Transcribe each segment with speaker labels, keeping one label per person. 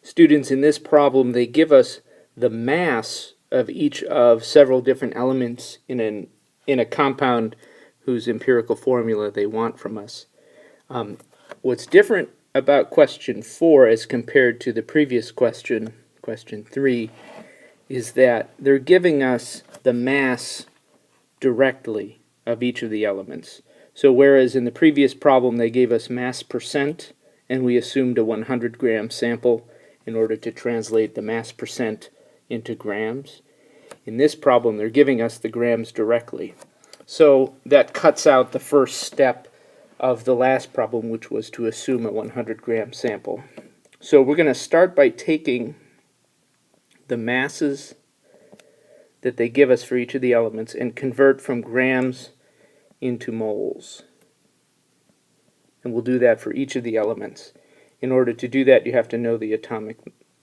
Speaker 1: Students, in this problem, they give us the mass of each of several different elements in a compound whose empirical formula they want from us. What's different about question 4 as compared to the previous question, question 3, is that they're giving us the mass directly of each of the elements. So whereas in the previous problem they gave us mass percent, and we assumed a 100-gram sample in order to translate the mass percent into grams, in this problem they're giving us the grams directly. So that cuts out the first step of the last problem, which was to assume a 100-gram sample. So we're going to start by taking the masses that they give us for each of the elements and convert from grams into moles. And we'll do that for each of the elements. In order to do that, you have to know the atomic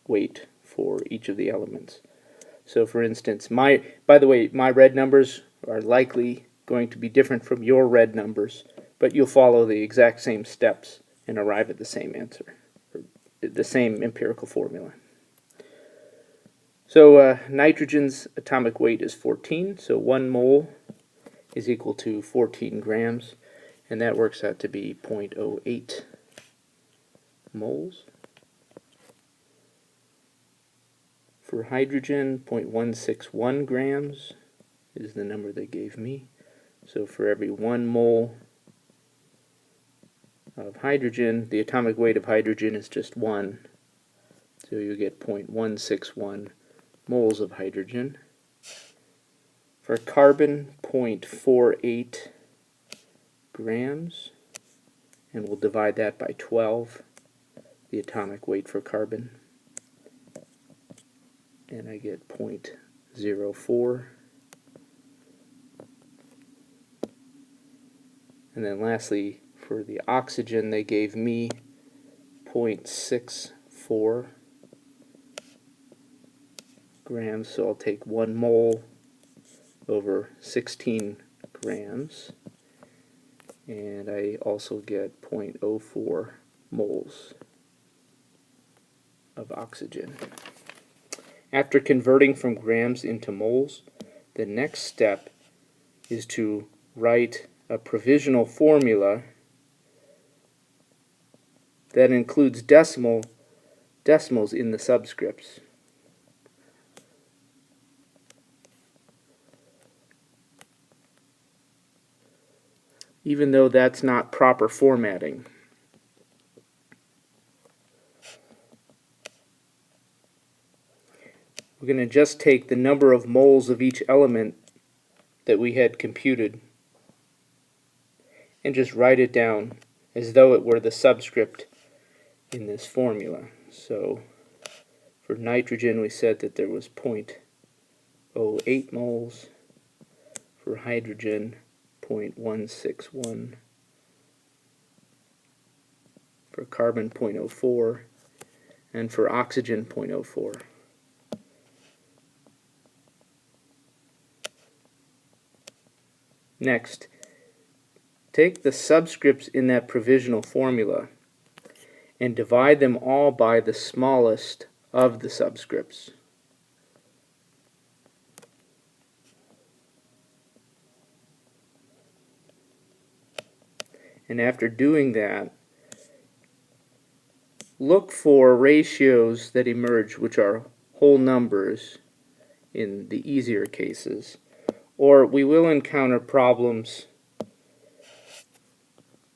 Speaker 1: weight for each of the elements. So for instance, by the way, my red numbers are likely going to be different from your red numbers, but you'll follow the exact same steps and arrive at the same answer, or the same empirical formula. So nitrogen's atomic weight is 14, so 1 mole is equal to 14 grams, and that works out to be 0.08 moles. For hydrogen, 0.161 grams is the number they gave me. So for every 1 mole of hydrogen, the atomic weight of hydrogen is just 1. So you get 0.161 moles of hydrogen. For carbon, 0.48 grams, and we'll divide that by 12, the atomic weight for carbon, and I get 0.04. And then lastly, for the oxygen, they gave me 0.64 grams, so I'll take 1 mole over 16 grams, and I also get 0.04 moles of oxygen. After converting from grams into moles, the next step is to write a provisional formula that includes decimals in the subscripts. Even though that's not proper formatting. We're going to just take the number of moles of each element that we had computed and just write it down as though it were the subscript in this formula. So for nitrogen we said that there was 0.08 moles, for hydrogen 0.161, for carbon 0.04, and for oxygen 0.04. Next, take the subscripts in that provisional formula and divide them all by the smallest of the subscripts. And after doing that, look for ratios that emerge which are whole numbers in the easier cases, or we will encounter problems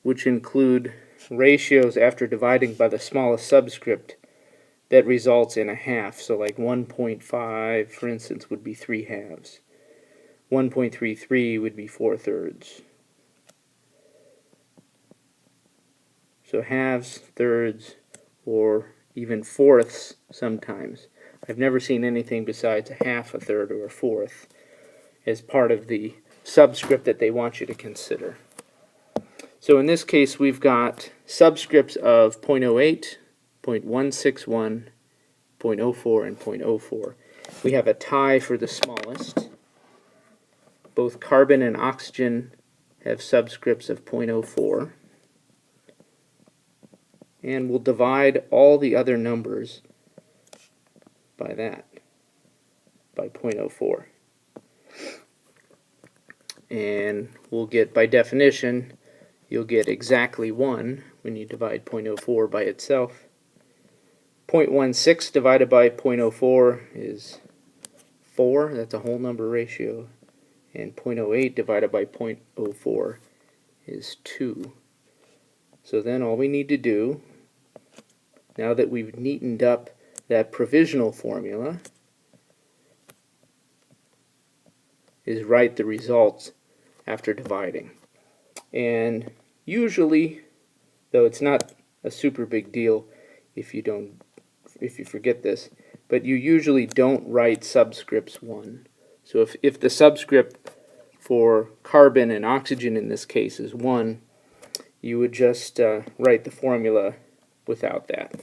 Speaker 1: which include ratios after dividing by the smallest subscript that results in a half. So like 1.5, for instance, would be 3 halves. 1.33 would be 4/3. So halves, thirds, or even fourths sometimes. I've never seen anything besides a half, a third, or a fourth as part of the subscript that they want you to consider. So in this case we've got subscripts of 0.08, 0.161, 0.04, and 0.04. We have a tie for the smallest. Both carbon and oxygen have subscripts of 0.04. And we'll divide all the other numbers by that, by 0.04. And we'll get, by definition, you'll get exactly 1 when you divide 0.04 by itself. 0.16 divided by 0.04 is 4, that's a whole number ratio, and 0.08 divided by 0.04 is 2. So then all we need to do, now that we've neatened up that provisional formula, is write the results after dividing. And usually, though it's not a super big deal if you forget this, but you usually don't write subscripts 1. So if the subscript for carbon and oxygen in this case is 1, you would just write the formula without that.